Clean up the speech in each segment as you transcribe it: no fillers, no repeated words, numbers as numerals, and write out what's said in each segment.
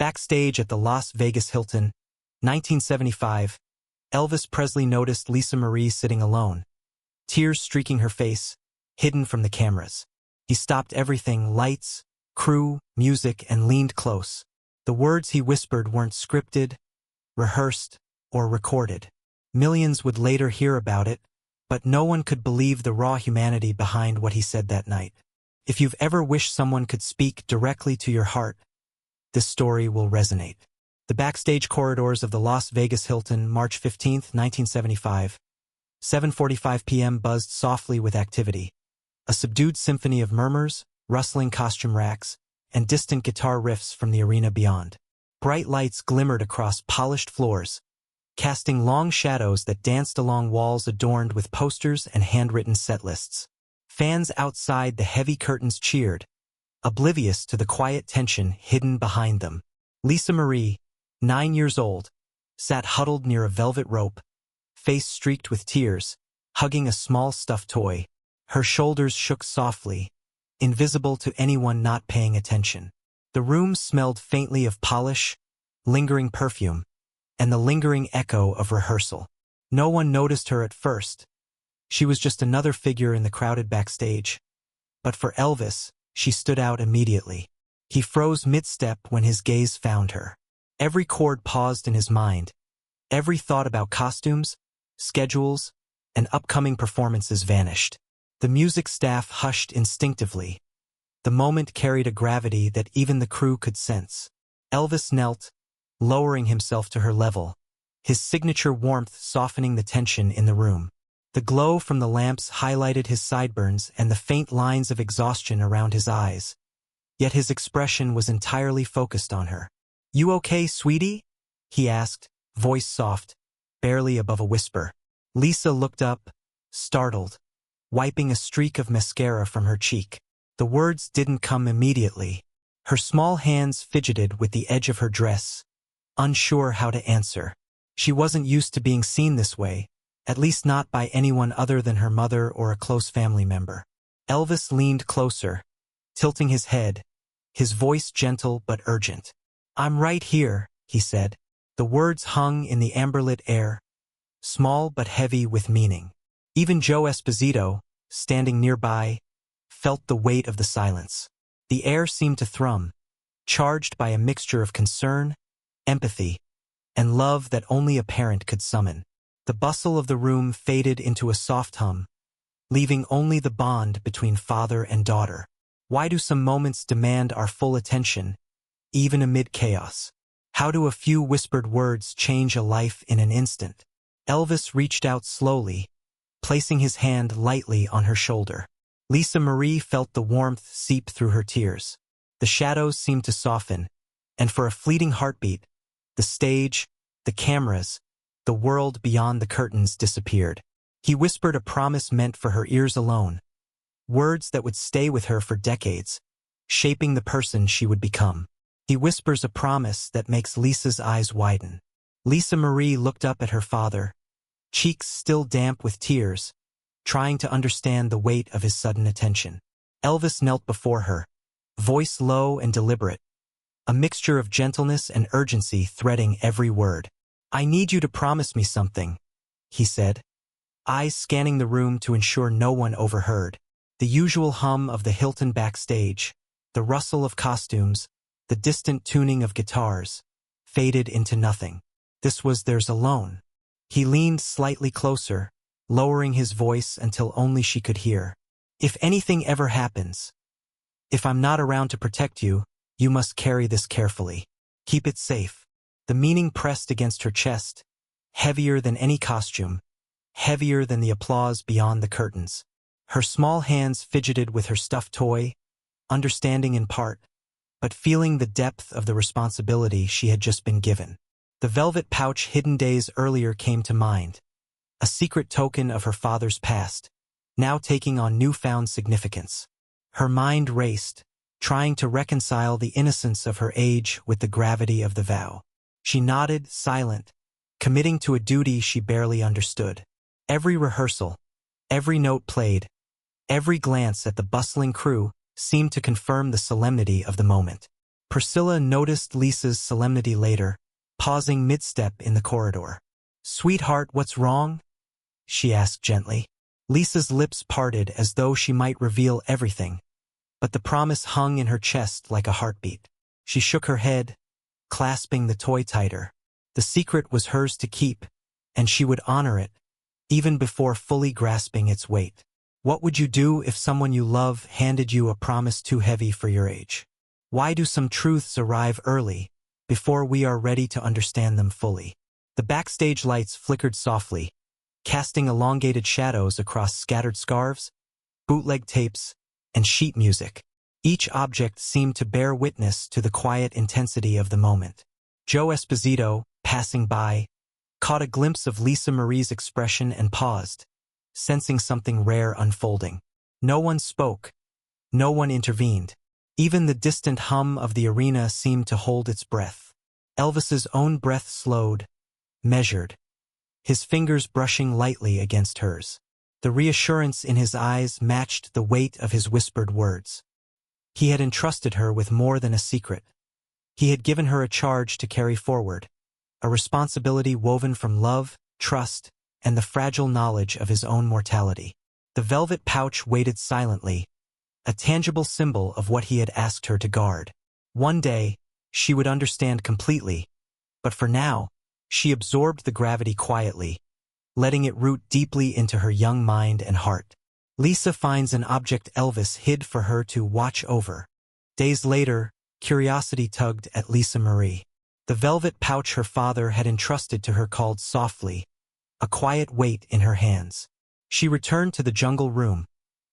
Backstage at the Las Vegas Hilton, 1975, Elvis Presley noticed Lisa Marie sitting alone, tears streaking her face, hidden from the cameras. He stopped everything, lights, crew, music, and leaned close. The words he whispered weren't scripted, rehearsed, or recorded. Millions would later hear about it, but no one could believe the raw humanity behind what he said that night. If you've ever wished someone could speak directly to your heart, this story will resonate. The backstage corridors of the Las Vegas Hilton, March 15, 1975. 7:45 p.m. buzzed softly with activity. A subdued symphony of murmurs, rustling costume racks, and distant guitar riffs from the arena beyond. Bright lights glimmered across polished floors, casting long shadows that danced along walls adorned with posters and handwritten set lists. Fans outside the heavy curtains cheered, oblivious to the quiet tension hidden behind them. Lisa Marie, 9 years old, sat huddled near a velvet rope, face streaked with tears, hugging a small stuffed toy. Her shoulders shook softly, invisible to anyone not paying attention. The room smelled faintly of polish, lingering perfume, and the lingering echo of rehearsal. No one noticed her at first. She was just another figure in the crowded backstage. But for Elvis, she stood out immediately. He froze mid-step when his gaze found her. Every chord paused in his mind. Every thought about costumes, schedules, and upcoming performances vanished. The music staff hushed instinctively. The moment carried a gravity that even the crew could sense. Elvis knelt, lowering himself to her level, his signature warmth softening the tension in the room. The glow from the lamps highlighted his sideburns and the faint lines of exhaustion around his eyes. Yet his expression was entirely focused on her. "You okay, sweetie?" he asked, voice soft, barely above a whisper. Lisa looked up, startled, wiping a streak of mascara from her cheek. The words didn't come immediately. Her small hands fidgeted with the edge of her dress, unsure how to answer. She wasn't used to being seen this way, at least not by anyone other than her mother or a close family member. Elvis leaned closer, tilting his head, his voice gentle but urgent. "I'm right here," he said. The words hung in the amberlit air, small but heavy with meaning. Even Joe Esposito, standing nearby, felt the weight of the silence. The air seemed to thrum, charged by a mixture of concern, empathy, and love that only a parent could summon. The bustle of the room faded into a soft hum, leaving only the bond between father and daughter. Why do some moments demand our full attention, even amid chaos? How do a few whispered words change a life in an instant? Elvis reached out slowly, placing his hand lightly on her shoulder. Lisa Marie felt the warmth seep through her tears. The shadows seemed to soften, and for a fleeting heartbeat, the stage, the cameras, the world beyond the curtains disappeared. He whispered a promise meant for her ears alone, words that would stay with her for decades, shaping the person she would become. He whispers a promise that makes Lisa's eyes widen. Lisa Marie looked up at her father, cheeks still damp with tears, trying to understand the weight of his sudden attention. Elvis knelt before her, voice low and deliberate, a mixture of gentleness and urgency threading every word. "I need you to promise me something," he said, eyes scanning the room to ensure no one overheard. The usual hum of the Hilton backstage, the rustle of costumes, the distant tuning of guitars, faded into nothing. This was theirs alone. He leaned slightly closer, lowering his voice until only she could hear. "If anything ever happens, if I'm not around to protect you, you must carry this carefully. Keep it safe." The meaning pressed against her chest, heavier than any costume, heavier than the applause beyond the curtains. Her small hands fidgeted with her stuffed toy, understanding in part, but feeling the depth of the responsibility she had just been given. The velvet pouch hidden days earlier came to mind, a secret token of her father's past, now taking on newfound significance. Her mind raced, trying to reconcile the innocence of her age with the gravity of the vow. She nodded, silent, committing to a duty she barely understood. Every rehearsal, every note played, every glance at the bustling crew seemed to confirm the solemnity of the moment. Priscilla noticed Lisa's solemnity later, pausing mid-step in the corridor. "Sweetheart, what's wrong?" she asked gently. Lisa's lips parted as though she might reveal everything, but the promise hung in her chest like a heartbeat. She shook her head, clasping the toy tighter. The secret was hers to keep, and she would honor it, even before fully grasping its weight. What would you do if someone you love handed you a promise too heavy for your age? Why do some truths arrive early, before we are ready to understand them fully? The backstage lights flickered softly, casting elongated shadows across scattered scarves, bootleg tapes, and sheet music. Each object seemed to bear witness to the quiet intensity of the moment. Joe Esposito, passing by, caught a glimpse of Lisa Marie's expression and paused, sensing something rare unfolding. No one spoke. No one intervened. Even the distant hum of the arena seemed to hold its breath. Elvis's own breath slowed, measured, his fingers brushing lightly against hers. The reassurance in his eyes matched the weight of his whispered words. He had entrusted her with more than a secret. He had given her a charge to carry forward, a responsibility woven from love, trust, and the fragile knowledge of his own mortality. The velvet pouch waited silently, a tangible symbol of what he had asked her to guard. One day, she would understand completely, but for now, she absorbed the gravity quietly, letting it root deeply into her young mind and heart. Lisa finds an object Elvis hid for her to watch over. Days later, curiosity tugged at Lisa Marie. The velvet pouch her father had entrusted to her called softly, a quiet weight in her hands. She returned to the jungle room,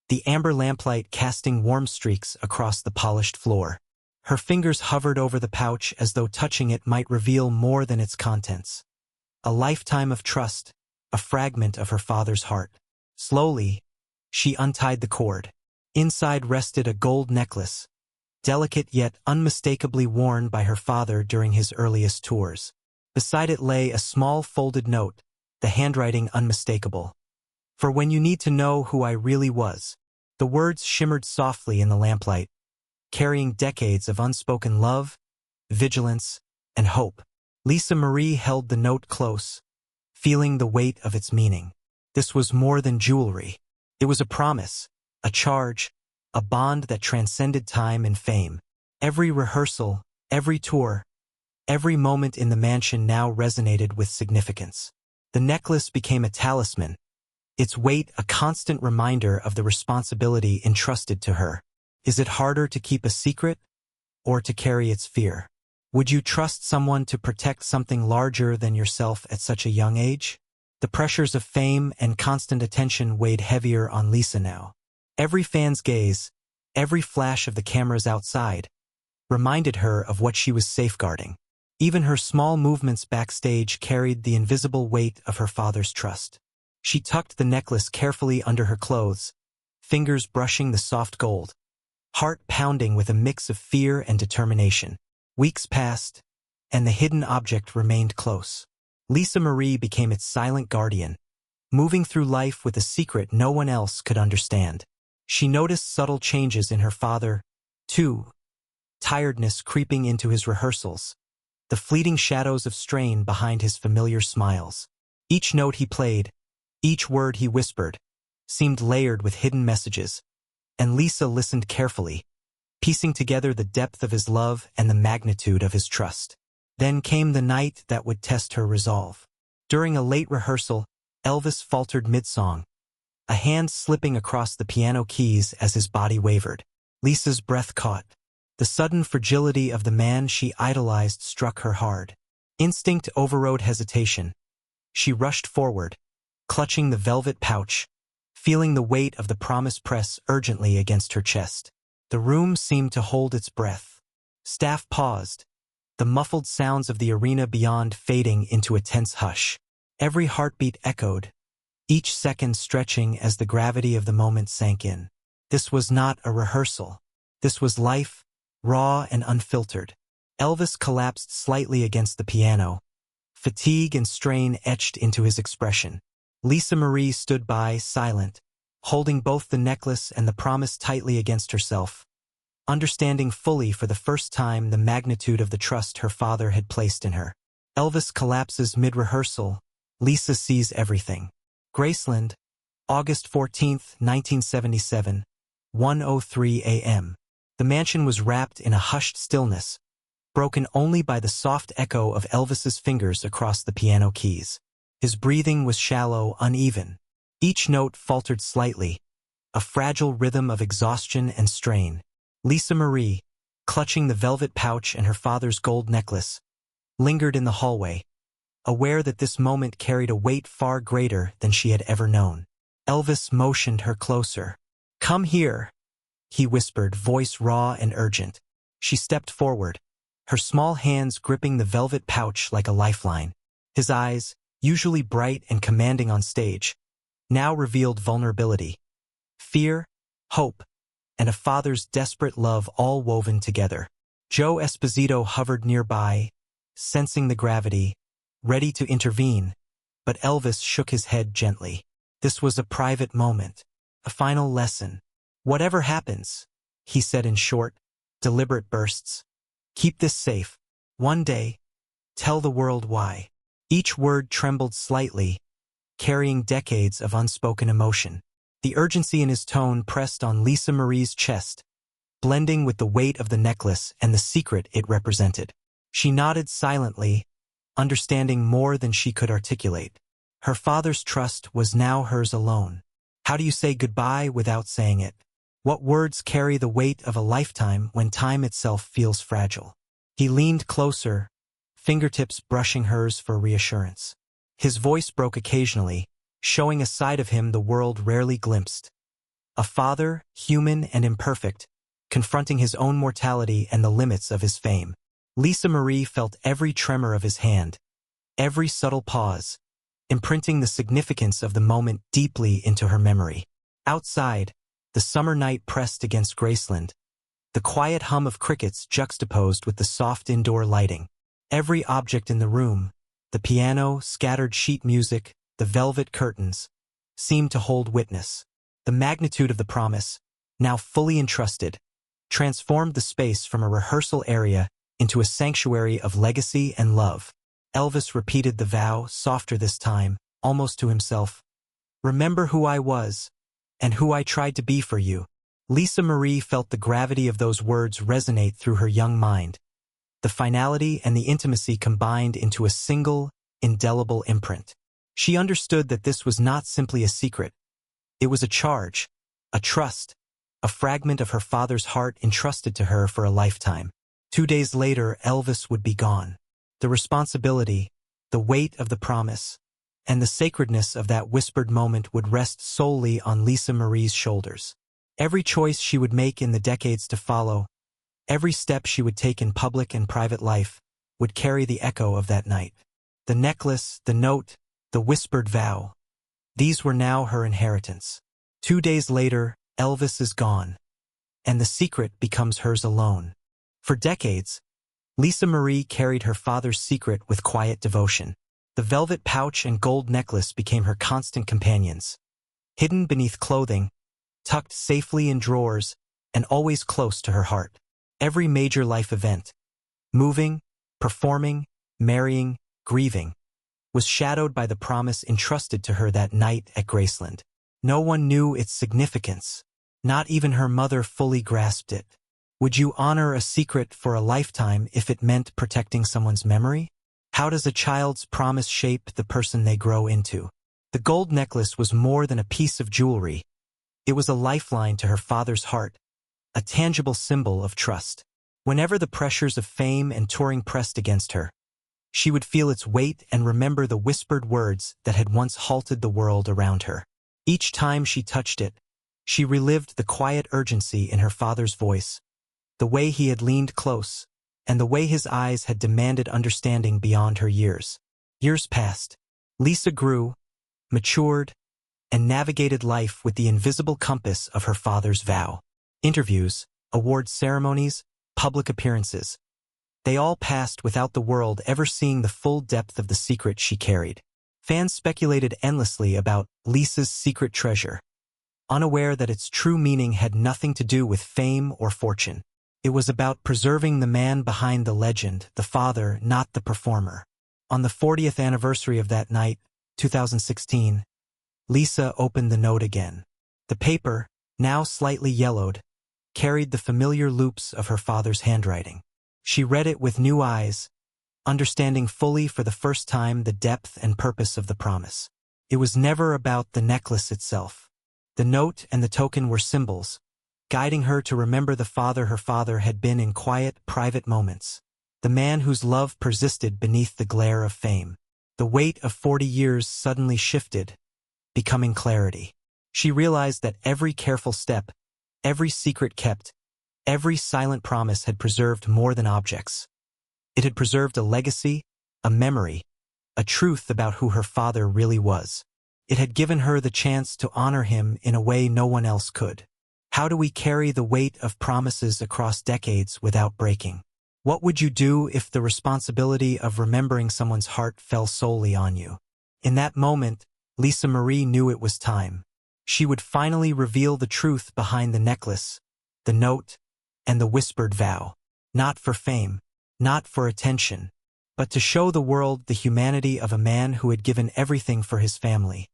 the amber lamplight casting warm streaks across the polished floor. Her fingers hovered over the pouch as though touching it might reveal more than its contents. A lifetime of trust, a fragment of her father's heart. Slowly, she untied the cord. Inside rested a gold necklace, delicate yet unmistakably worn by her father during his earliest tours. Beside it lay a small folded note, the handwriting unmistakable. "For when you need to know who I really was." The words shimmered softly in the lamplight, carrying decades of unspoken love, vigilance, and hope. Lisa Marie held the note close, feeling the weight of its meaning. This was more than jewelry. It was a promise, a charge, a bond that transcended time and fame. Every rehearsal, every tour, every moment in the mansion now resonated with significance. The necklace became a talisman, its weight a constant reminder of the responsibility entrusted to her. Is it harder to keep a secret, or to carry its fear? Would you trust someone to protect something larger than yourself at such a young age? The pressures of fame and constant attention weighed heavier on Lisa now. Every fan's gaze, every flash of the cameras outside, reminded her of what she was safeguarding. Even her small movements backstage carried the invisible weight of her father's trust. She tucked the necklace carefully under her clothes, fingers brushing the soft gold, heart pounding with a mix of fear and determination. Weeks passed, and the hidden object remained close. Lisa Marie became its silent guardian, moving through life with a secret no one else could understand. She noticed subtle changes in her father, too, tiredness creeping into his rehearsals, the fleeting shadows of strain behind his familiar smiles. Each note he played, each word he whispered, seemed layered with hidden messages, and Lisa listened carefully, piecing together the depth of his love and the magnitude of his trust. Then came the night that would test her resolve. During a late rehearsal, Elvis faltered mid-song, a hand slipping across the piano keys as his body wavered. Lisa's breath caught. The sudden fragility of the man she idolized struck her hard. Instinct overrode hesitation. She rushed forward, clutching the velvet pouch, feeling the weight of the promise press urgently against her chest. The room seemed to hold its breath. Staff paused, the muffled sounds of the arena beyond fading into a tense hush. Every heartbeat echoed, each second stretching as the gravity of the moment sank in. This was not a rehearsal. This was life, raw and unfiltered. Elvis collapsed slightly against the piano, fatigue and strain etched into his expression. Lisa Marie stood by, silent, holding both the necklace and the promise tightly against herself, understanding fully for the first time the magnitude of the trust her father had placed in her. Elvis collapses mid-rehearsal. Lisa sees everything. Graceland, August 14, 1977, 1:03 a.m. The mansion was wrapped in a hushed stillness, broken only by the soft echo of Elvis's fingers across the piano keys. His breathing was shallow, uneven. Each note faltered slightly, a fragile rhythm of exhaustion and strain. Lisa Marie, clutching the velvet pouch and her father's gold necklace, lingered in the hallway, aware that this moment carried a weight far greater than she had ever known. Elvis motioned her closer. "Come here," he whispered, voice raw and urgent. She stepped forward, her small hands gripping the velvet pouch like a lifeline. His eyes, usually bright and commanding on stage, now revealed vulnerability, fear, hope, and a father's desperate love all woven together. Joe Esposito hovered nearby, sensing the gravity, ready to intervene, but Elvis shook his head gently. This was a private moment, a final lesson. "Whatever happens," he said in short, deliberate bursts, "keep this safe. One day, tell the world why." Each word trembled slightly, carrying decades of unspoken emotion. The urgency in his tone pressed on Lisa Marie's chest, blending with the weight of the necklace and the secret it represented. She nodded silently, understanding more than she could articulate. Her father's trust was now hers alone. How do you say goodbye without saying it? What words carry the weight of a lifetime when time itself feels fragile? He leaned closer, fingertips brushing hers for reassurance. His voice broke occasionally, showing a side of him the world rarely glimpsed. A father, human and imperfect, confronting his own mortality and the limits of his fame. Lisa Marie felt every tremor of his hand, every subtle pause, imprinting the significance of the moment deeply into her memory. Outside, the summer night pressed against Graceland, the quiet hum of crickets juxtaposed with the soft indoor lighting. Every object in the room, the piano, scattered sheet music, the velvet curtains, seemed to hold witness. The magnitude of the promise, now fully entrusted, transformed the space from a rehearsal area into a sanctuary of legacy and love. Elvis repeated the vow, softer this time, almost to himself. "Remember who I was, and who I tried to be for you." Lisa Marie felt the gravity of those words resonate through her young mind. The finality and the intimacy combined into a single, indelible imprint. She understood that this was not simply a secret. It was a charge, a trust, a fragment of her father's heart entrusted to her for a lifetime. 2 days later, Elvis would be gone. The responsibility, the weight of the promise, and the sacredness of that whispered moment would rest solely on Lisa Marie's shoulders. Every choice she would make in the decades to follow, every step she would take in public and private life, would carry the echo of that night. The necklace, the note, the whispered vow, these were now her inheritance. 2 days later, Elvis is gone, and the secret becomes hers alone. For decades, Lisa Marie carried her father's secret with quiet devotion. The velvet pouch and gold necklace became her constant companions. Hidden beneath clothing, tucked safely in drawers, and always close to her heart. Every major life event, moving, performing, marrying, grieving, was shadowed by the promise entrusted to her that night at Graceland. No one knew its significance. Not even her mother fully grasped it. Would you honor a secret for a lifetime if it meant protecting someone's memory? How does a child's promise shape the person they grow into? The gold necklace was more than a piece of jewelry. It was a lifeline to her father's heart, a tangible symbol of trust. Whenever the pressures of fame and touring pressed against her, she would feel its weight and remember the whispered words that had once halted the world around her. Each time she touched it, she relived the quiet urgency in her father's voice, the way he had leaned close, and the way his eyes had demanded understanding beyond her years. Years passed. Lisa grew, matured, and navigated life with the invisible compass of her father's vow. Interviews, award ceremonies, public appearances. They all passed without the world ever seeing the full depth of the secret she carried. Fans speculated endlessly about Lisa's secret treasure, unaware that its true meaning had nothing to do with fame or fortune. It was about preserving the man behind the legend, the father, not the performer. On the 40th anniversary of that night, 2016, Lisa opened the note again. The paper, now slightly yellowed, carried the familiar loops of her father's handwriting. She read it with new eyes, understanding fully for the first time the depth and purpose of the promise. It was never about the necklace itself. The note and the token were symbols, guiding her to remember the father her father had been in quiet, private moments. The man whose love persisted beneath the glare of fame. The weight of 40 years suddenly shifted, becoming clarity. She realized that every careful step, every secret kept, every silent promise had preserved more than objects. It had preserved a legacy, a memory, a truth about who her father really was. It had given her the chance to honor him in a way no one else could. How do we carry the weight of promises across decades without breaking? What would you do if the responsibility of remembering someone's heart fell solely on you? In that moment, Lisa Marie knew it was time. She would finally reveal the truth behind the necklace, the note, and the whispered vow. Not for fame, not for attention, but to show the world the humanity of a man who had given everything for his family,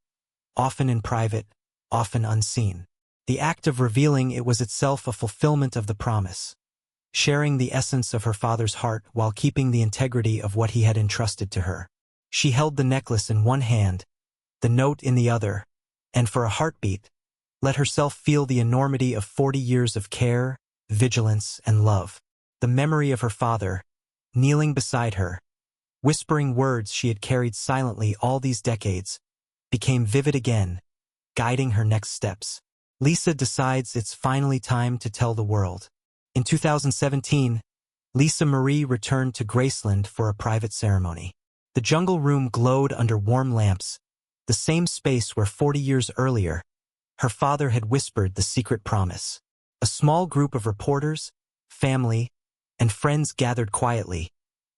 often in private, often unseen. The act of revealing it was itself a fulfillment of the promise, sharing the essence of her father's heart while keeping the integrity of what he had entrusted to her. She held the necklace in one hand, the note in the other, and for a heartbeat, let herself feel the enormity of 40 years of care, vigilance, and love. The memory of her father, kneeling beside her, whispering words she had carried silently all these decades, became vivid again, guiding her next steps. Lisa decides it's finally time to tell the world. In 2017, Lisa Marie returned to Graceland for a private ceremony. The jungle room glowed under warm lamps, the same space where 40 years earlier, her father had whispered the secret promise. A small group of reporters, family, and friends gathered quietly,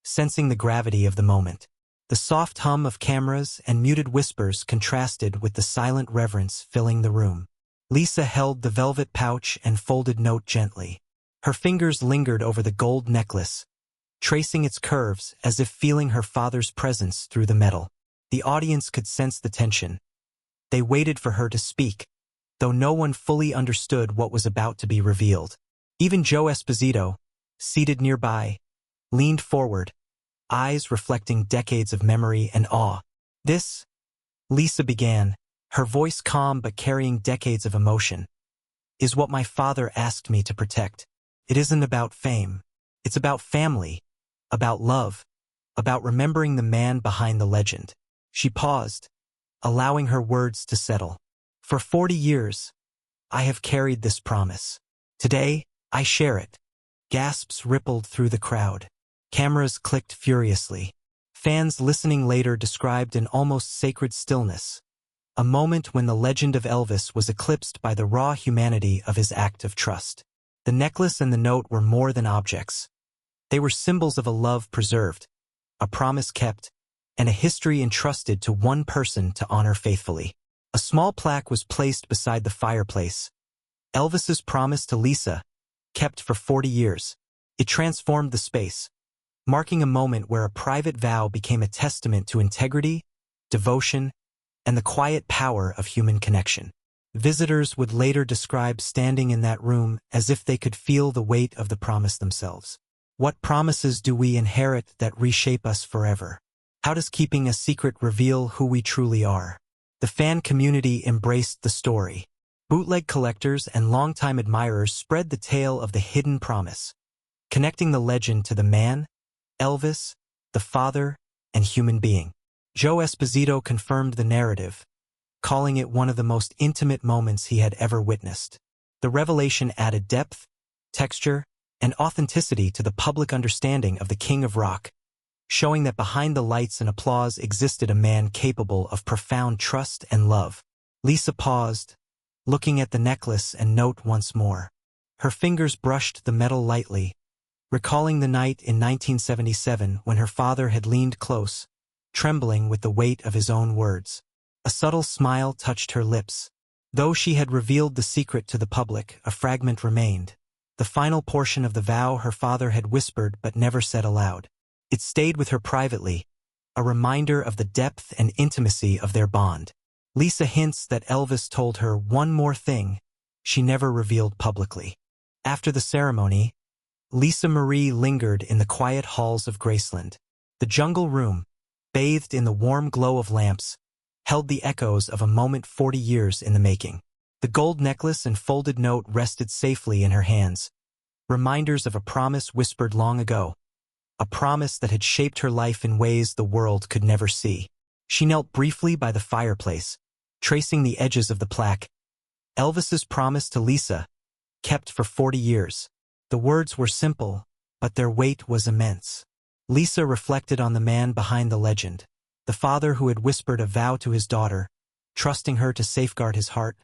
sensing the gravity of the moment. The soft hum of cameras and muted whispers contrasted with the silent reverence filling the room. Lisa held the velvet pouch and folded note gently. Her fingers lingered over the gold necklace, tracing its curves as if feeling her father's presence through the metal. The audience could sense the tension. They waited for her to speak, though no one fully understood what was about to be revealed. Even Joe Esposito, seated nearby, leaned forward, eyes reflecting decades of memory and awe. "This," Lisa began, her voice calm but carrying decades of emotion, "is what my father asked me to protect. It isn't about fame. It's about family, about love, about remembering the man behind the legend." She paused, allowing her words to settle. "For 40 years, I have carried this promise. Today, I share it." Gasps rippled through the crowd. Cameras clicked furiously. Fans listening later described an almost sacred stillness, a moment when the legend of Elvis was eclipsed by the raw humanity of his act of trust. The necklace and the note were more than objects. They were symbols of a love preserved, a promise kept, and a history entrusted to one person to honor faithfully. A small plaque was placed beside the fireplace. Elvis's promise to Lisa, kept for 40 years. It transformed the space, marking a moment where a private vow became a testament to integrity, devotion, and the quiet power of human connection. Visitors would later describe standing in that room as if they could feel the weight of the promise themselves. What promises do we inherit that reshape us forever? How does keeping a secret reveal who we truly are? The fan community embraced the story. Bootleg collectors and longtime admirers spread the tale of the hidden promise, connecting the legend to the man, Elvis, the father, and human being. Joe Esposito confirmed the narrative, calling it one of the most intimate moments he had ever witnessed. The revelation added depth, texture, and authenticity to the public understanding of the King of Rock, showing that behind the lights and applause existed a man capable of profound trust and love. Lisa paused, looking at the necklace and note once more. Her fingers brushed the metal lightly, recalling the night in 1977 when her father had leaned close, trembling with the weight of his own words. A subtle smile touched her lips. Though she had revealed the secret to the public, a fragment remained. the final portion of the vow her father had whispered but never said aloud. It stayed with her privately, a reminder of the depth and intimacy of their bond. Lisa hints that Elvis told her one more thing she never revealed publicly. After the ceremony, Lisa Marie lingered in the quiet halls of Graceland. The jungle room, bathed in the warm glow of lamps, held the echoes of a moment 40 years in the making. The gold necklace and folded note rested safely in her hands, reminders of a promise whispered long ago, a promise that had shaped her life in ways the world could never see. She knelt briefly by the fireplace, tracing the edges of the plaque. Elvis's promise to Lisa, kept for 40 years. The words were simple, but their weight was immense. Lisa reflected on the man behind the legend, the father who had whispered a vow to his daughter, trusting her to safeguard his heart,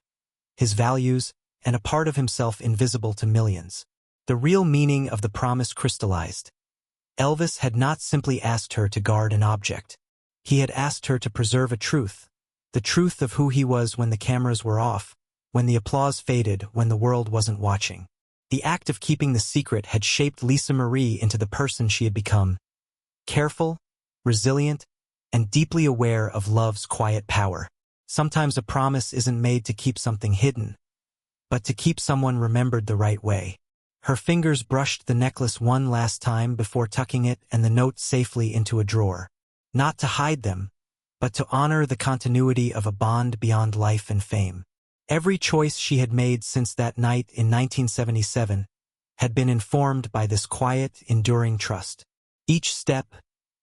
his values, and a part of himself invisible to millions. The real meaning of the promise crystallized. Elvis had not simply asked her to guard an object. He had asked her to preserve a truth, the truth of who he was when the cameras were off, when the applause faded, when the world wasn't watching. The act of keeping the secret had shaped Lisa Marie into the person she had become, careful, resilient, and deeply aware of love's quiet power. Sometimes a promise isn't made to keep something hidden, but to keep someone remembered the right way. Her fingers brushed the necklace one last time before tucking it and the note safely into a drawer. Not to hide them, but to honor the continuity of a bond beyond life and fame. Every choice she had made since that night in 1977 had been informed by this quiet, enduring trust. Each step,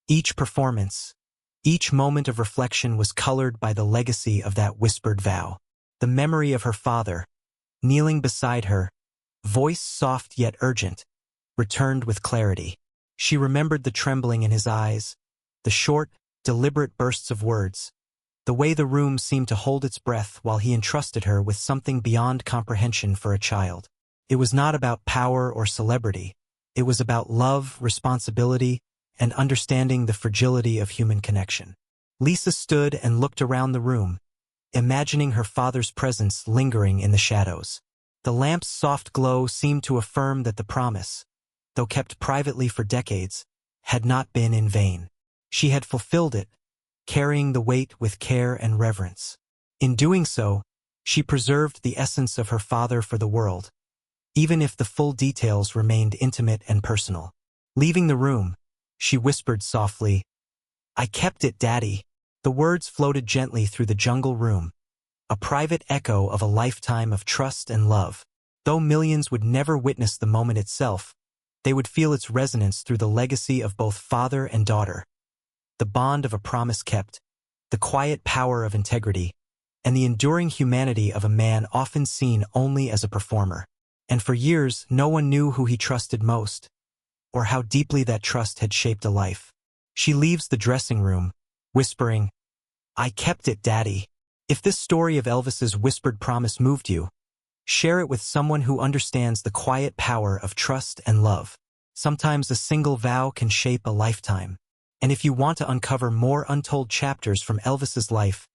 each performance, each moment of reflection was colored by the legacy of that whispered vow. The memory of her father, kneeling beside her, voice soft yet urgent, returned with clarity. She remembered the trembling in his eyes, the short, deliberate bursts of words, the way the room seemed to hold its breath while he entrusted her with something beyond comprehension for a child. It was not about power or celebrity. It was about love, responsibility, and understanding the fragility of human connection. Lisa stood and looked around the room, imagining her father's presence lingering in the shadows. The lamp's soft glow seemed to affirm that the promise, though kept privately for decades, had not been in vain. She had fulfilled it, carrying the weight with care and reverence. In doing so, she preserved the essence of her father for the world, even if the full details remained intimate and personal. Leaving the room, she whispered softly, "I kept it, Daddy." The words floated gently through the jungle room, a private echo of a lifetime of trust and love. Though millions would never witness the moment itself, they would feel its resonance through the legacy of both father and daughter. The bond of a promise kept, the quiet power of integrity, and the enduring humanity of a man often seen only as a performer. And for years, no one knew who he trusted most, or how deeply that trust had shaped a life. She leaves the dressing room, whispering, "I kept it, Daddy." If this story of Elvis's whispered promise moved you, share it with someone who understands the quiet power of trust and love. Sometimes a single vow can shape a lifetime. And if you want to uncover more untold chapters from Elvis's life,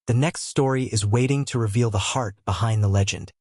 the next story is waiting to reveal the heart behind the legend.